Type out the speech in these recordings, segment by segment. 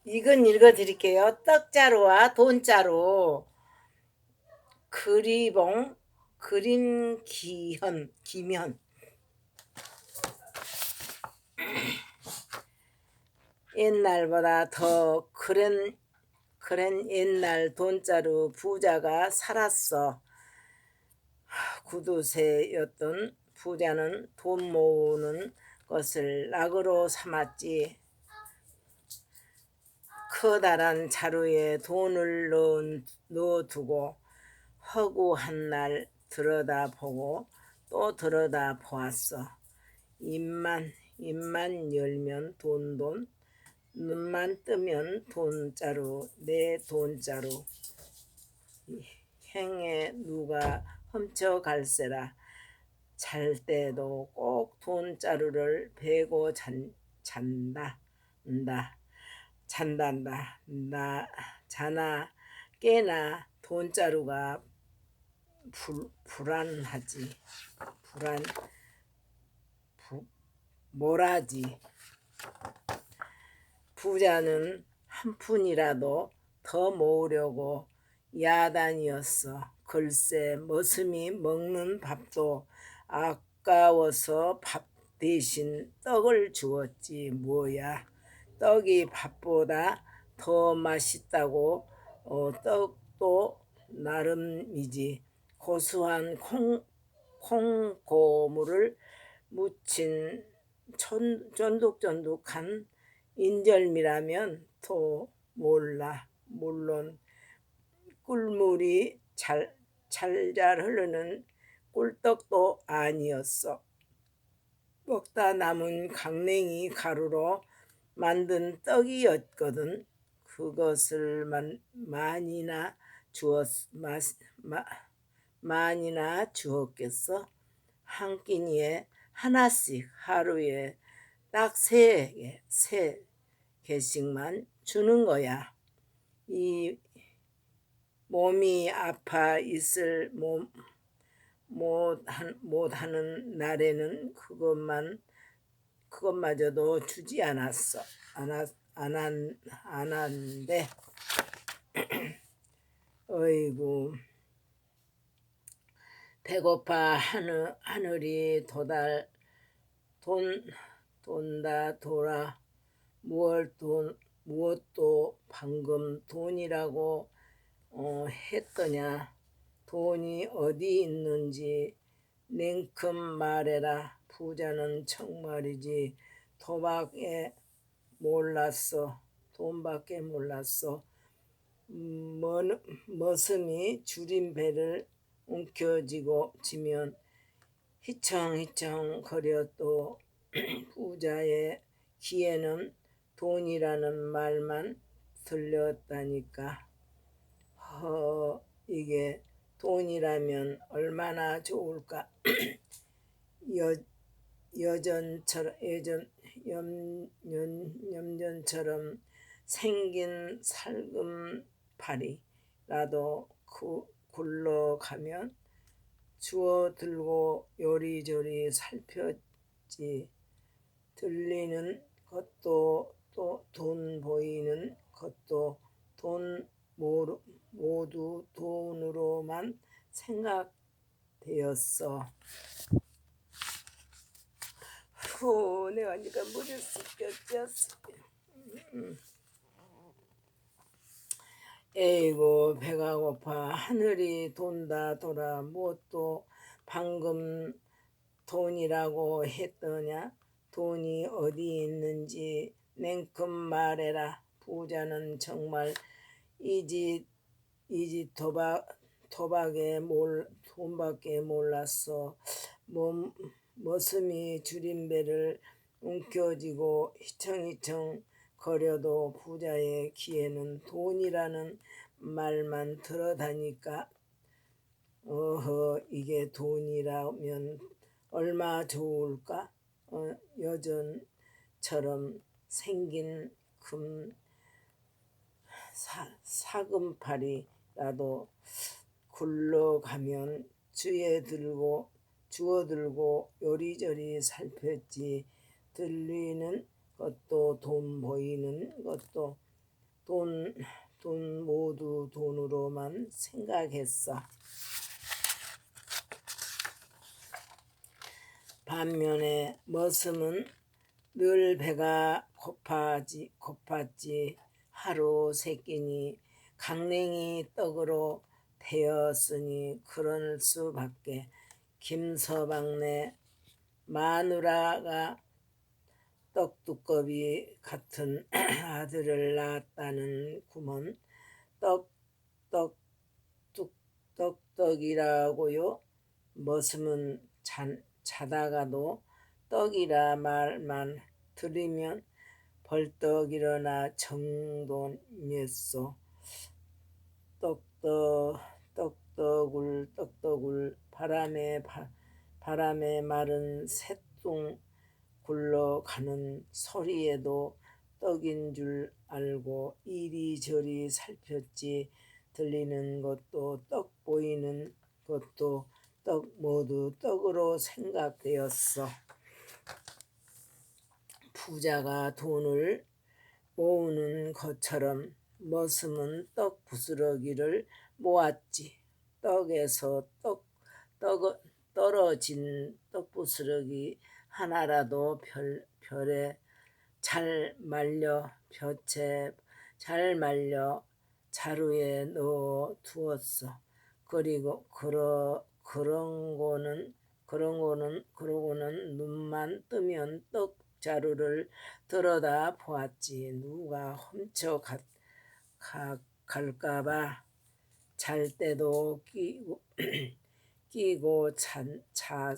이건 읽어드릴게요. 떡자루와 돈자루, 그리봉, 그린 기면. 옛날보다 더 그런 옛날 돈자루 부자가 살았어. 구두쇠였던 부자는 돈 모으는 것을 낙으로 삼았지. 커다란 자루에 돈을 넣어두고 허구한 날 들여다보고 또 들여다보았어. 입만 열면 돈, 눈만 뜨면 돈자루, 내 돈자루. 행에 누가 훔쳐갈세라. 잘 때도 꼭 돈자루를 베고 잔단다. 자나 깨나 돈자루가 불안하지. 뭐라지. 부자는 한 푼이라도 더 모으려고 야단이었어. 글쎄 머슴이 먹는 밥도 아까워서 밥 대신 떡을 주었지 뭐야. 떡이 밥보다 더 맛있다고. 떡도 나름이지. 고소한 콩고물을 묻힌 쫀득쫀득한 인절미라면 또 물론 꿀물이 잘잘 흐르는 꿀떡도 아니었어. 먹다 남은 강냉이 가루로 만든 떡이었거든. 그것을 많이나 주었겠어. 한 끼니에 하나씩 하루에 딱 세 개씩만 주는 거야. 이 몸이 아파 있을 못하는 날에는 그것마저도 주지 않았어. 안 한데. 어이구, 배고파 하늘이 돈다 돌아. 무엇도 방금 돈이라고 했더냐. 돈이 어디 있는지 냉큼 말해라. 부자는 정말이지 돈밖에 몰랐어. 머슴이 줄임배를 움켜쥐면 휘청휘청 거려도 부자의 귀에는 돈이라는 말만 들렸다니까. 이게 돈이라면 얼마나 좋을까. 염전처럼 생긴 살금팔이라도 굴러가면 주워들고 요리조리 살폈지. 들리는 것도 또 돈, 보이는 것도 돈, 모두 돈으로만 생각되었어. 내가 니까 물을 씻겼지. 에이고 배가 고파. 하늘이 돈다 돌아. 무엇도 방금 돈이라고 했더냐. 돈이 어디 있는지 냉큼 말해라. 부자는 정말 이지 돈밖에 몰랐어. 머슴이 줄임배를 움켜쥐고 휘청휘청 거려도 부자의 귀에는 돈이라는 말만 들어다니까. 이게 돈이라면 얼마 좋을까. 여전처럼 생긴 사금팔이라도 굴러가면 주워들고 요리조리 살폈지. 들리는 것도 돈, 보이는 것도 돈 모두 돈으로만 생각했어. 반면에 머슴은 늘 배가 고팠지. 하루 세 끼니 강냉이 떡으로 되었으니 그럴 수밖에. 김서방네 마누라가 떡두꺼비 같은 아들을 낳았다는 구먼 떡떡이라고요. 머슴은 자다가도 떡이라 말만 들으면 벌떡 일어나 정돈했소. 떡떡울 바람에 마른 새똥 굴러가는 소리에도 떡인 줄 알고 이리저리 살폈지. 들리는 것도 떡, 보이는 것도 떡, 모두 떡으로 생각되었어. 부자가 돈을 모으는 것처럼 머슴은 떡 부스러기를 모았지. 떡에서 떨어진 떡 부스러기 하나라도 볕에 잘 말려 자루에 넣어 두었어. 그리고 그러고는 눈만 뜨면 떡 자루를 들여다 보았지. 누가 훔쳐 갈까봐 잘 때도 끼고 잤어.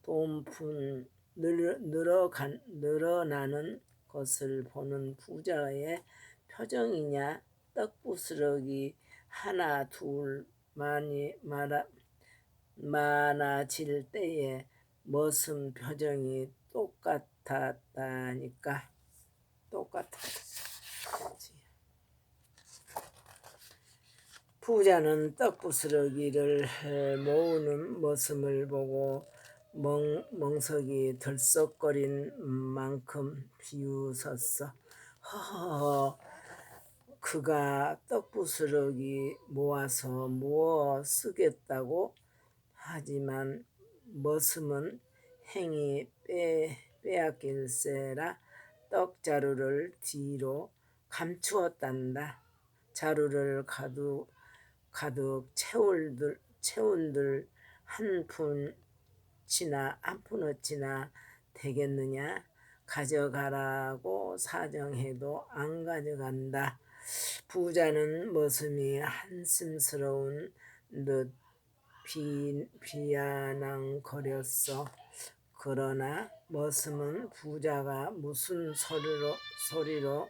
돈푼 늘어나는 것을 보는 부자의 표정이냐, 떡부스러기 하나 둘 많아질 때의 머슴 표정이 똑같았다니까. 부자는 떡부스러기를 모으는 머슴을 보고 멍석이 들썩거린 만큼 비웃었어. 허허허, 그가 떡부스러기 모아서 무엇 쓰겠다고? 하지만 머슴은 행히 빼앗길세라 떡자루를 뒤로 감추었단다. 자루를 가득 채운들 한 푼어치나 되겠느냐? 가져가라고 사정해도 안 가져간다. 부자는 머슴이 한심스러운 듯 비아냥거렸어. 그러나 머슴은 부자가 무슨 소리로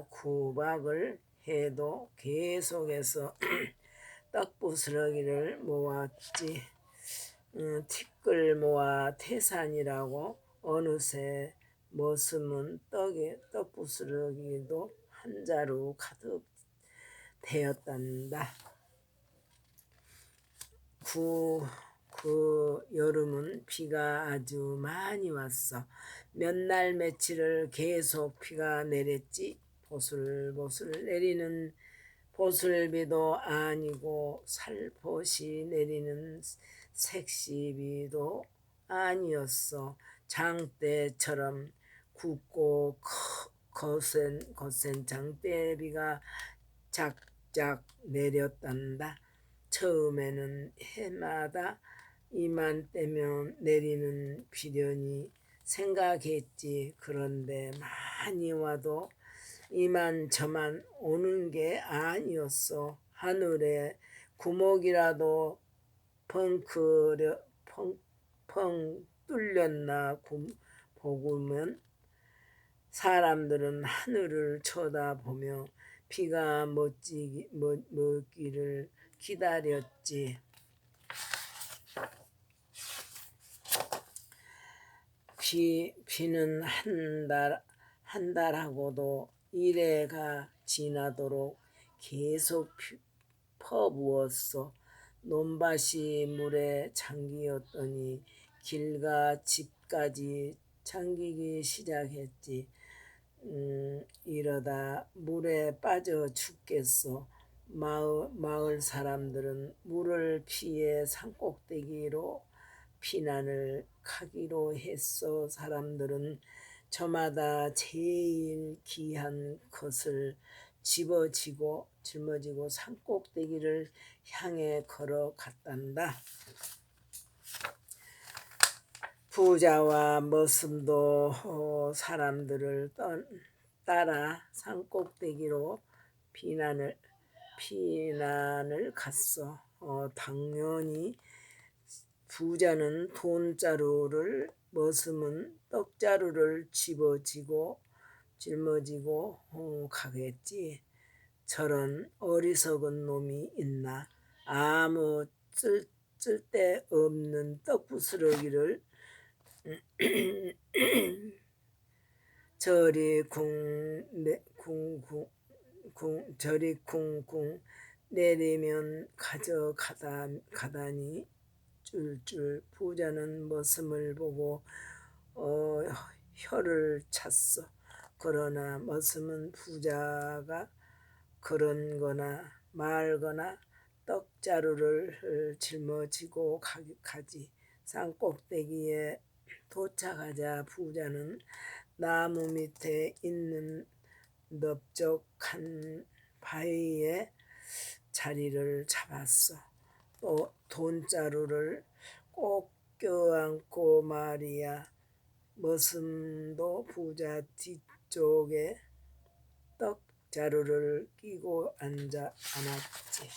구박을 해도 계속해서 떡부스러기를 모았지. 티끌 모아 태산이라고. 어느새 머슴은 떡부스러기도 한 자루 가득 되었단다. 그 여름은 비가 아주 많이 왔어. 몇 날 며칠을 계속 비가 내렸지. 보슬보슬 내리는 보슬비도 아니고 살포시 내리는 색시비도 아니었어. 장대처럼 굵고 거센 장대비가 작작 내렸단다. 처음에는 해마다 이맘때면 내리는 비려니 생각했지. 그런데 많이 와도 이만저만 오는 게 아니었어. 하늘에 구멍이라도 펑 뚫렸나 보고면 사람들은 하늘을 쳐다보며 비가 멎기를 기다렸지. 비는 한 달하고도 일해가 지나도록 계속 퍼부었어. 논밭이 물에 잠기었더니 길가 집까지 잠기기 시작했지. 이러다 물에 빠져 죽겠어. 마을 사람들은 물을 피해 산꼭대기로 피난을 가기로 했어. 사람들은 저마다 제일 귀한 것을 짊어지고 산꼭대기를 향해 걸어갔단다. 부자와 머슴도 사람들을 따라 산꼭대기로 피난을 갔어. 당연히 부자는 돈자루를, 머슴은 떡자루를 짊어지고 가겠지. 저런 어리석은 놈이 있나? 아무 쓸데없는 떡부스러기를 저리 쿵쿵 내리면 가다니 쫄쫄. 부자는 머슴을 보고 혀를 찼어. 그러나 머슴은 부자가 그런거나 말거나 떡자루를 짊어지고 가지. 산꼭대기에 도착하자 부자는 나무 밑에 있는 넓적한 바위에 자리를 잡았어. 또 돈자루를 꼭 껴안고 말이야. 머슴도 부자 뒤쪽에 떡자루를 끼고 앉았지.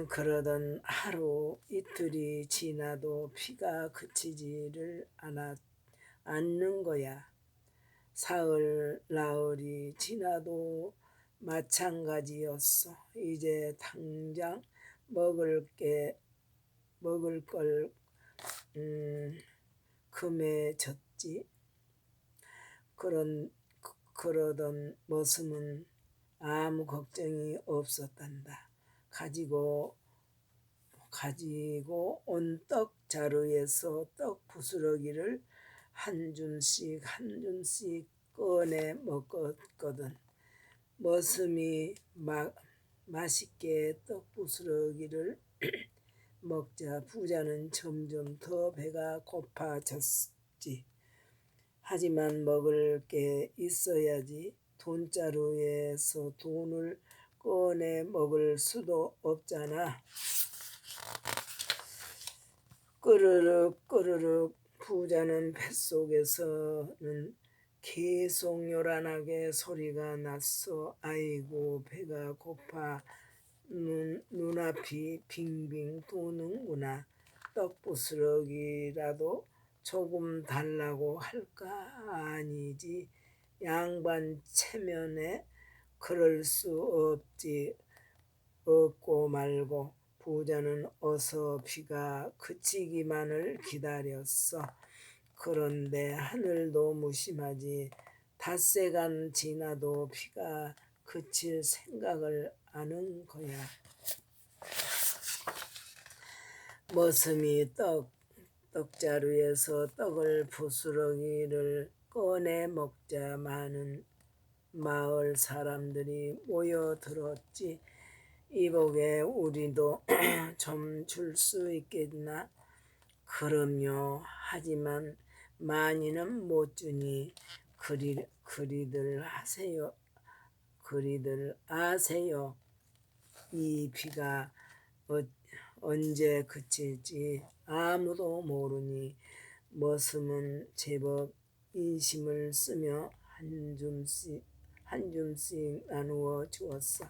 그러던 하루 이틀이 지나도 피가 그치지를 않는 거야. 사흘 나흘이 지나도 마찬가지였어. 이제 당장 먹을 걸 금해졌지. 그러던 머슴은 아무 걱정이 없었단다. 가지고 온 떡자루에서 떡 부스러기를 한 줌씩 꺼내 먹었거든. 머슴이 맛있게 떡 부스러기를 먹자 부자는 점점 더 배가 고파졌지. 하지만 먹을 게 있어야지. 돈자루에서 돈을 꺼내 먹을 수도 없잖아. 끄르륵 부자는 뱃속에서는 계속 요란하게 소리가 났어. 아이고 배가 고파 눈앞이 빙빙 도는구나. 떡부스러기라도 조금 달라고 할까? 아니지. 양반 체면에 그럴 수 없지. 없고 말고 부자는 어서 비가 그치기만을 기다렸어. 그런데 하늘도 무심하지. 닷새간 지나도 비가 그칠 생각을 하는 거야. 머슴이 떡자루에서 떡을 부스러기를 꺼내 먹자 많은 마을 사람들이 모여들었지. 이복에 우리도 좀 줄 수 있겠나? 그럼요. 하지만 많이는 못 주니 그리들 아세요. 이 비가 언제 그칠지 아무도 모르니. 머슴은 제법 인심을 쓰며 한 줌씩 나누어 주었어.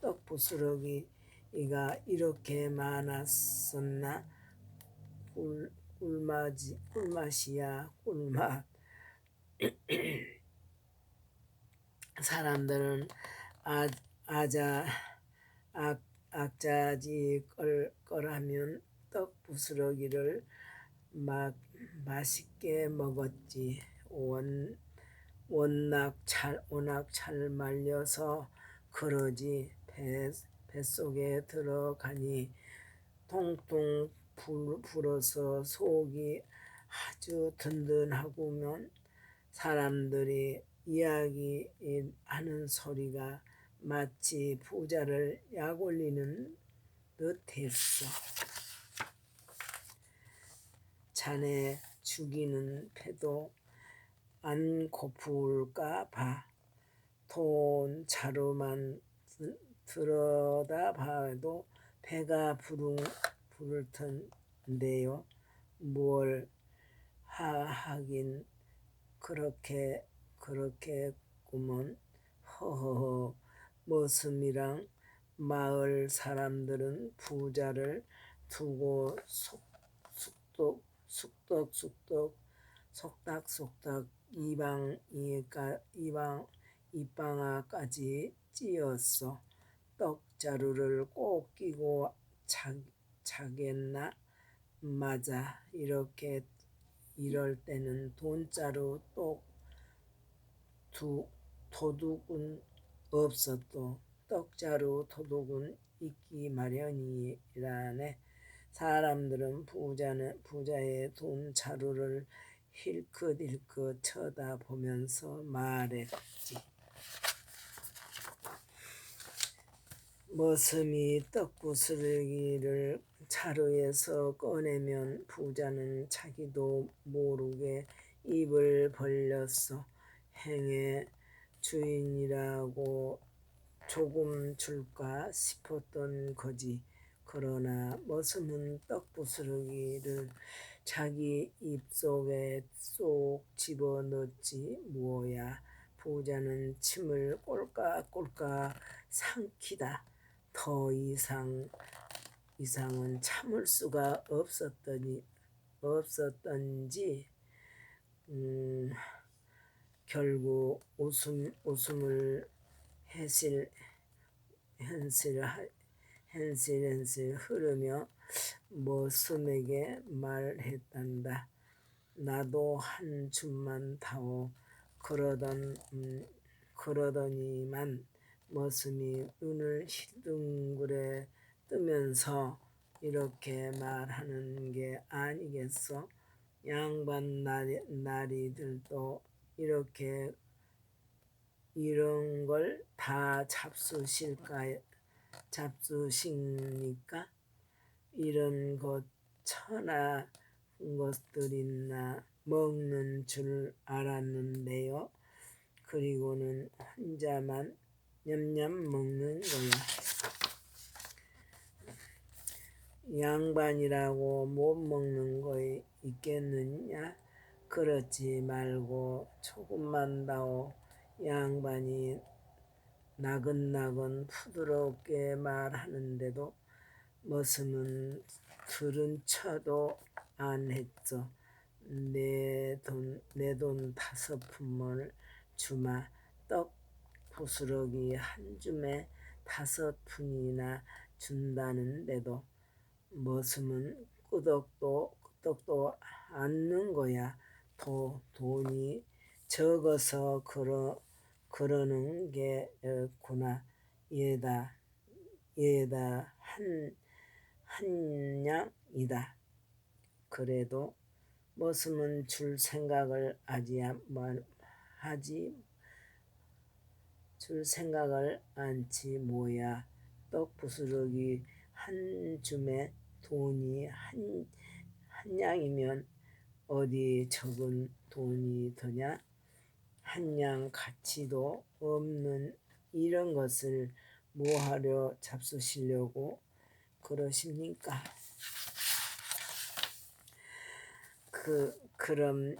떡 부스러기가 이렇게 많았었나? 꿀맛이야 꿀맛. 사람들은 악자지 껄껄하면 떡 부스러기를 맛있게 먹었지. 워낙 잘 말려서 그러지. 뱃속에 들어가니 통통 불어서 속이 아주 든든하구먼. 사람들이 이야기하는 소리가 마치 부자를 약올리는 듯했어. 자네 죽이는 배도 안 고플까 봐. 돈 자루만 들여다봐도 배가 부를 텐데요. 뭘 하긴 그렇게구먼. 허허허. 머슴이랑 마을 사람들은 부자를 두고 속닥속닥 이방아까지 찧었어. 떡자루를 꼭 끼고 자겠나? 맞아. 이럴 때는 돈자루 도둑은 없어도 떡자루 도둑은 있기 마련이라네. 사람들은 부자의 돈자루를 힐끗힐끗 쳐다보면서 말했지. 머슴이 떡부스러기를 자루에서 꺼내면 부자는 자기도 모르게 입을 벌렸어. 행의 주인이라고 조금 줄까 싶었던 거지. 그러나 머슴은 떡부스러기를 자기 입속에 쏙 집어넣지 뭐야. 부자는 침을 꼴깍꼴깍 삼키다 더 이상은 참을 수가 없었던지 결국 웃음을 헨슬 흐르며 머슴에게 말했단다. 나도 한 줌만 다오. 그러더니만 머슴이 눈을 힐둥그레 뜨면서 이렇게 말하는 게 아니겠어. 양반 나리들도 이런 걸 다 잡수십니까? 이런 것 천하 것들이나 먹는 줄 알았는데요. 그리고는 혼자만 냠냠 먹는 거야. 양반이라고 못 먹는 거 있겠느냐? 그렇지 말고 조금만 다오. 양반이 나긋나긋 부드럽게 말하는데도 머슴은 들은 척도 안 했어. 내 돈 5푼을 주마. 떡 부스러기 한 줌에 5푼이나 준다는데도 머슴은 끄덕도 않는 거야. 돈이 적어서 그러는 게구나. 얘다 한냥이다. 그래도 머슴은 줄 생각을 않지 뭐야. 떡 부스러기 한 줌에 돈이 한 양이면 어디 적은 돈이 더냐? 한 양 가치도 없는 이런 것을 뭐하러 잡수시려고 그러십니까? 그럼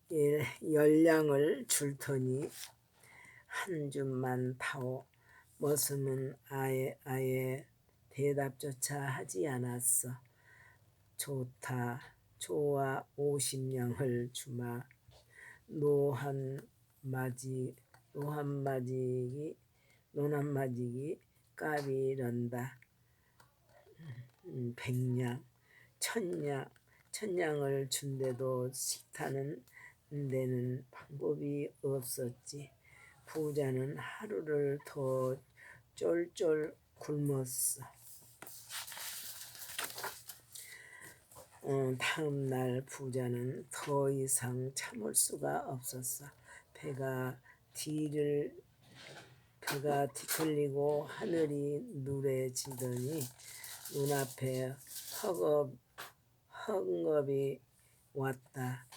10냥을 줄 터니 한 줌만 타오. 머슴은 아예 대답조차 하지 않았어. 좋아 50냥을 주마. 노한마지기 까비런다. 100냥, 1000냥을 준대도 식타는 데는 방법이 없었지. 부자는 하루를 더 쫄쫄 굶었어. 다음 날 부자는 더 이상 참을 수가 없었어. 배가 뒤틀리고 하늘이 누래지더니 눈앞에 헝겊이 왔다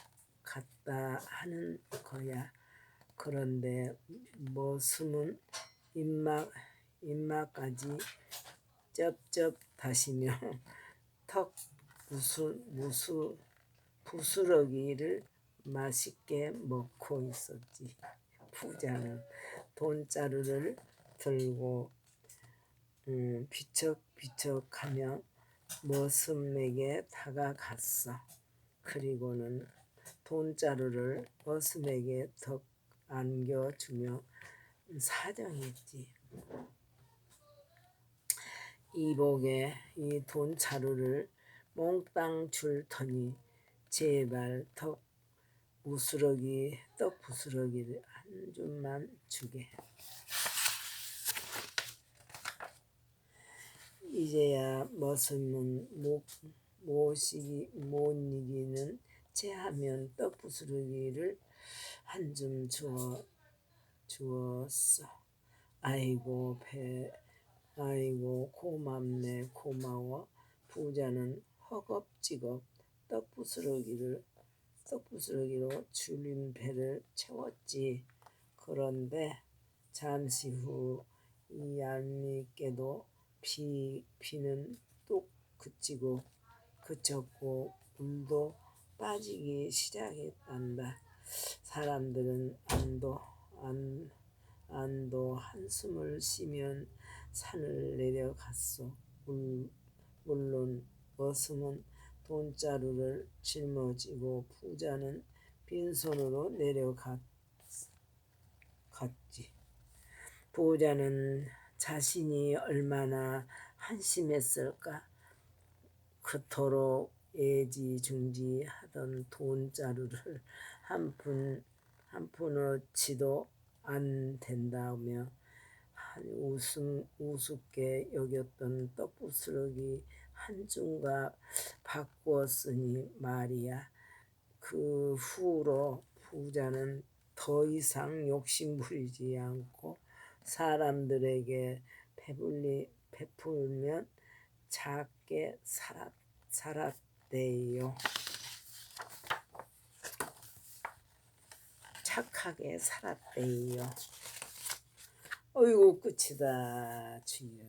갔다 하는 거야. 그런데 머슴은 입맛까지 쩝쩝 다시며 턱 부스러기를 맛있게 먹고 있었지. 부자는 돈자루를 들고 비척비척하며 머슴에게 다가갔어. 그리고는 돈자루를 머슴에게 턱 안겨주며 사정했지. 이복에 이 돈자루를 몽땅 줄 터니 제발 떡 부스러기를 한 줌만 주게. 이제야 머슴은 못 이기는 체하면 떡 부스러기를 한 줌 주었어. 아이고 고맙네 고마워. 부자는 허겁지겁 떡 부스러기로 줄인 배를 채웠지. 그런데 잠시 후 이 얄밉게도 비는 뚝 그쳤고 물도 빠지기 시작했단다. 사람들은 안도 한숨을 쉬며 산을 내려갔어. 물론 머슴은 돈자루를 짊어지고 부자는 빈손으로 내려갔지. 부자는 자신이 얼마나 한심했을까. 그토록 애지중지하던 돈자루를 한 푼어치도 안 된다며 우습게 여겼던 떡부스러기 한 줌과 바꾸었으니 말이야. 그 후로 부자는 더 이상 욕심부리지 않고 사람들에게 베풀면 작게 살았대요. 착하게 살았대요. 어이구 끝이다 주여.